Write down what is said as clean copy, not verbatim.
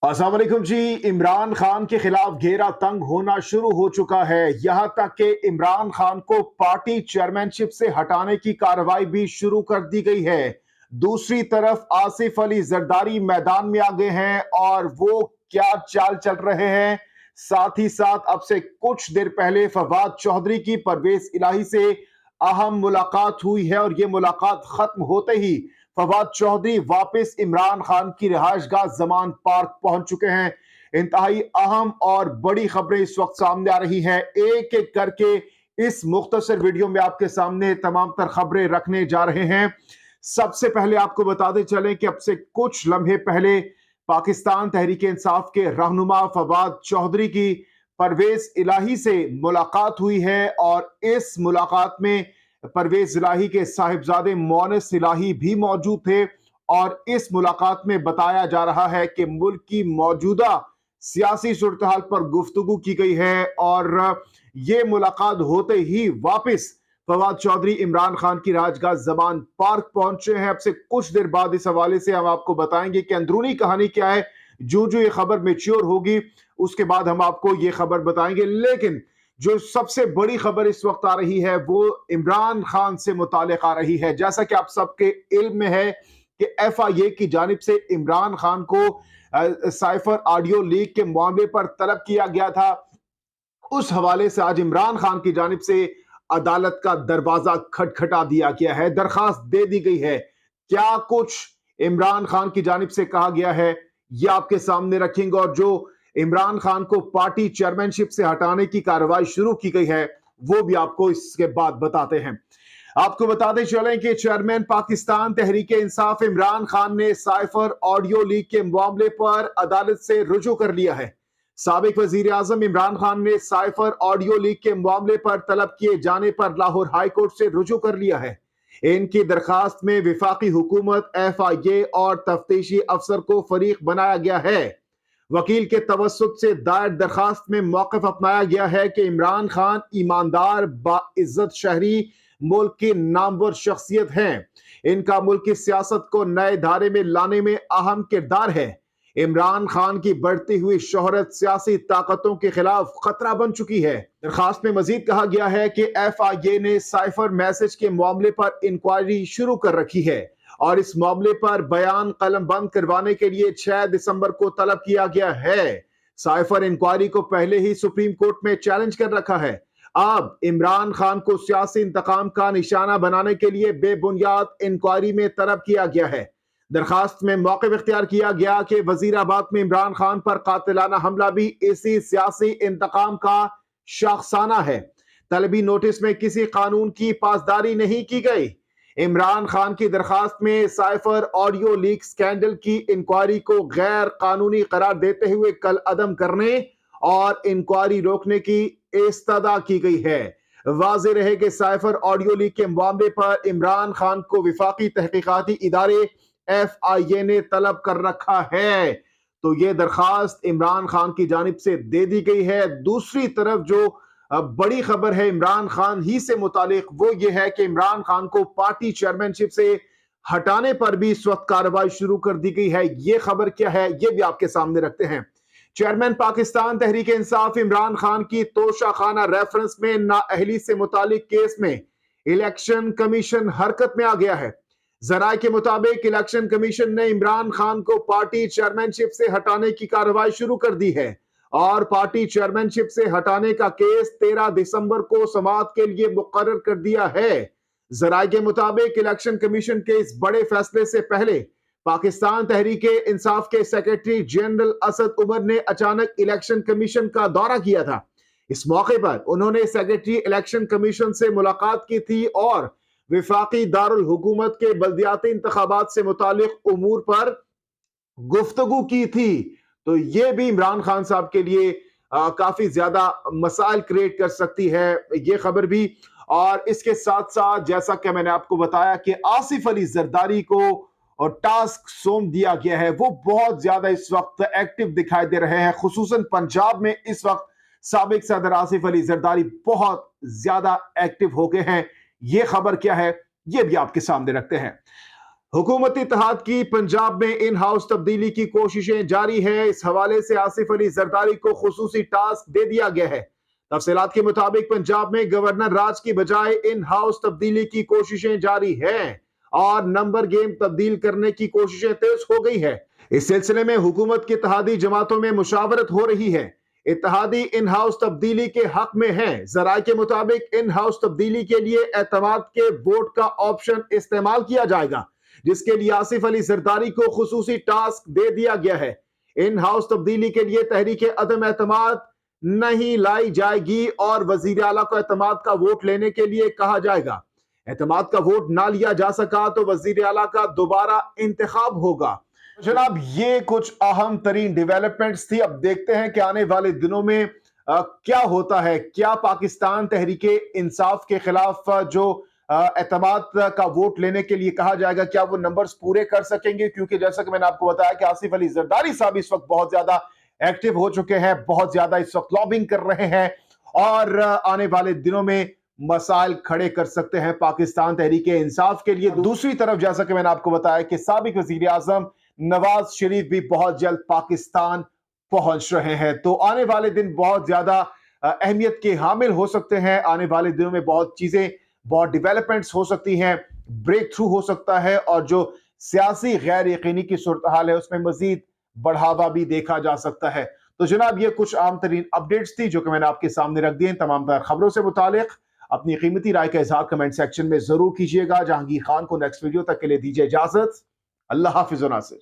अस्सलाम वालेकुम जी। इमरान खान के खिलाफ घेरा तंग होना शुरू हो चुका है। यहां तक कि इमरान खान को पार्टी चेयरमैनशिप से हटाने की कार्रवाई भी शुरू कर दी गई है। दूसरी तरफ आसिफ अली जरदारी मैदान में आ गए हैं और वो क्या चाल चल रहे हैं। साथ ही साथ अब से कुछ देर पहले फवाद चौधरी की परवेज इलाही से अहम मुलाकात हुई है और ये मुलाकात खत्म होते ही फवाद चौधरी वापस इमरान खान की रिहायशगाह जमान पार्क पहुंच चुके हैं। इंतहाई अहम और बड़ी खबरें इस वक्त सामने आ रही हैं। एक एक करके इस मुख्तसर वीडियो में आपके सामने तमाम तर खबरें रखने जा रहे हैं। सबसे पहले आपको बताते चलें कि अब से कुछ लम्हे पहले पाकिस्तान तहरीक इंसाफ के रहनुमा फवाद चौधरी की परवेज इलाही से मुलाकात हुई है और इस मुलाकात में परवेज इलाही के साहिबजादे मोनिस इलाही भी मौजूद थे और इस मुलाकात में बताया जा रहा है कि मुल्क की मौजूदा सियासी सूरत-ए-हाल पर गुफ्तगू की गई है और ये मुलाकात होते ही वापस फवाद चौधरी इमरान खान की राजगाह जमान पार्क पहुंचे हैं। अब से कुछ देर बाद इस हवाले से हम आपको बताएंगे कि अंदरूनी कहानी क्या है। जो जो ये खबर मैच्योर होगी उसके बाद हम आपको ये खबर बताएंगे। लेकिन जो सबसे बड़ी खबर इस वक्त आ रही है वो इमरान खान से मुतालिक आ रही है। जैसा कि आप सबके इल्म में है कि FIA की जानिब से इमरान खान को साइफर ऑडियो लीक के मामले पर तलब किया गया था। उस हवाले से आज इमरान खान की जानिब से अदालत का दरवाजा खटखटा दिया गया है, दरखास्त दे दी गई है। क्या कुछ इमरान खान की जानिब से कहा गया है ये आपके सामने रखेंगे और जो इमरान खान को पार्टी चेयरमैनशिप से हटाने की कार्रवाई शुरू की गई है वो भी आपको इसके बाद बताते हैं। आपको बताते चलें कि चेयरमैन पाकिस्तान तहरीक इंसाफ इमरान खान ने साइफर ऑडियो लीक के मामले पर अदालत से रुजू कर लिया है। साबिक वजीर आजम इमरान खान ने साइफर ऑडियो लीक के मामले पर तलब किए जाने पर लाहौर हाई कोर्ट से रुजू कर लिया है। इनकी दरखास्त में विफाकी हुकूमत, FIA और तफ्तीशी अफसर को फरीक बनाया गया है। वकील के तवस्सुत से दायर दरखास्त में मौक़िफ़ अपनाया गया है कि इमरान खान ईमानदार, बाइज्जत शहरी, मुल्क की नामवर शख्सियत हैं। इनका मुल्क की सियासत को नए धारे में लाने में अहम किरदार है। इमरान खान की बढ़ती हुई शोहरत सियासी ताकतों के खिलाफ खतरा बन चुकी है। दरखास्त में मजीद कहा गया है कि FIA ने साइफर मैसेज के मामले पर इंक्वायरी शुरू कर रखी है और इस मामले पर बयान कलम बंद करवाने के लिए 6 दिसंबर को तलब किया गया है। साइफर इंक्वायरी को पहले ही सुप्रीम कोर्ट में चैलेंज कर रखा है। अब इमरान खान को सियासी इंतकाम का निशाना बनाने के लिए बेबुनियाद इंक्वायरी में तलब किया गया है। दरखास्त में मौक़िफ़ इख्तियार किया गया कि वजीराबाद में इमरान खान पर कातिलाना हमला भी इसी सियासी इंतकाम का शाखसाना है। तलबी नोटिस में किसी कानून की पासदारी नहीं की गई। इमरान खान की दरखास्त में साइफर ऑडियो लीक स्कैंडल की इंक्वायरी को गैर कानूनी करार देते हुए कल अदम करने और इंक्वायरी रोकने की इस्तदा की गई है। वाज़ेह रहे कि साइफर ऑडियो लीक के मामले पर इमरान खान को विफाकी तहकीकाती इदारे FIA ने तलब कर रखा है। तो ये दरखास्त इमरान खान की जानिब से दे दी गई है। दूसरी तरफ जो बड़ी खबर है इमरान खान ही से मुतालिक वो ये है कि इमरान खान को पार्टी चेयरमैनशिप से हटाने पर भी इस वक्त कार्रवाई शुरू कर दी गई है। ये खबर क्या है ये भी आपके सामने रखते हैं। चेयरमैन पाकिस्तान तहरीक इंसाफ इमरान खान की तोशाखाना रेफरेंस में नाअहली से मुतालिक केस में इलेक्शन कमीशन हरकत में आ गया है। जराये के मुताबिक इलेक्शन कमीशन ने इमरान खान को पार्टी चेयरमैनशिप से हटाने की कार्रवाई शुरू कर दी है और पार्टी चेयरमैनशिप से हटाने का केस 13 दिसंबर को समाअत के लिए मुकर्रर कर दिया है। जराये के मुताबिक इलेक्शन कमीशन के इस बड़े फैसले से पहले पाकिस्तान तहरीक इंसाफ के सेक्रेटरी जनरल असद उमर ने अचानक इलेक्शन कमीशन का दौरा किया था। इस मौके पर उन्होंने सेक्रेटरी इलेक्शन कमीशन से मुलाकात की थी और विफाकी दारुल हुकूमत के बल्दियाती इंतखाबात से मुतालिक उमूर पर गुफ्तगू की थी। तो ये भी इमरान खान साहब के लिए काफी ज्यादा मसाइल क्रिएट कर सकती है ये खबर भी। और इसके साथ साथ जैसा कि मैंने आपको बताया कि आसिफ अली जरदारी को और टास्क सौंप दिया गया है, वो बहुत ज्यादा इस वक्त एक्टिव दिखाई दे रहे हैं। खुसूसन पंजाब में इस वक्त साबिक सदर आसिफ अली जरदारी बहुत ज्यादा एक्टिव हो गए हैं। ये खबर क्या है ये भी आपके सामने रखते हैं। हुकूमती इत्तेहाद की पंजाब में इन हाउस तब्दीली की कोशिशें जारी है। इस हवाले से आसिफ अली जरदारी को खुसूसी टास्क दे दिया गया है। तफसीलात के मुताबिक पंजाब में गवर्नर राज की बजाय इन हाउस तब्दीली की कोशिशें जारी हैं और नंबर गेम तब्दील करने की कोशिशें तेज हो गई है। इस सिलसिले में हुकूमत की इत्तेहादी जमातों में मुशावरत हो रही है। इत्तेहादी इन हाउस तब्दीली के हक में हैं। जराए के मुताबिक इन हाउस तब्दीली के लिए एतमाद के वोट का ऑप्शन इस्तेमाल किया जाएगा, जिसके लिए आसिफ अली जरदारी को खुसूसी टास्क दे दिया गया है। इन हाउस तब्दीली के लिए तहरीक अदम एतमाद नहीं लाई जाएगी और वजीर आला को एतमाद का वोट लेने के लिए कहा जाएगा। एतमाद का वोट ना लिया जा सका तो वजीर आला का दोबारा इंतखाब होगा। जनाब, ये कुछ अहम तरीन डेवलपमेंट्स थी। अब देखते हैं कि आने वाले दिनों में क्या होता है। क्या पाकिस्तान तहरीक इंसाफ के खिलाफ जो एतमाद का वोट लेने के लिए कहा जाएगा, क्या वो नंबर्स पूरे कर सकेंगे? क्योंकि जैसा कि मैंने आपको बताया कि आसिफ अली जरदारी साहब इस वक्त बहुत ज्यादा एक्टिव हो चुके हैं, बहुत ज्यादा इस वक्त लॉबिंग कर रहे हैं और आने वाले दिनों में मसाइल खड़े कर सकते हैं पाकिस्तान तहरीक इंसाफ के लिए। दूसरी तरफ जैसा कि मैंने आपको बताया कि साबिक वजीर आजम नवाज शरीफ भी बहुत जल्द पाकिस्तान पहुंच रहे हैं, तो आने वाले दिन बहुत ज्यादा अहमियत के हामिल हो सकते हैं। आने वाले दिनों में बहुत चीजें, बहुत डेवलपमेंट्स हो सकती हैं, ब्रेक थ्रू हो सकता है और जो सियासी गैर यकीनी की सूरत हाल है उसमें मजीद बढ़ावा भी देखा जा सकता है। तो जनाब, ये कुछ आम तरीन अपडेट्स थी जो कि मैंने आपके सामने रख दी। तमाम तर खबरों से मुतालिक अपनी कीमती राय का इजहार कमेंट सेक्शन में जरूर कीजिएगा। जहांगीर खान को नेक्स्ट वीडियो तक के लिए दीजिए इजाजत। अल्लाह हाफिज नासिर।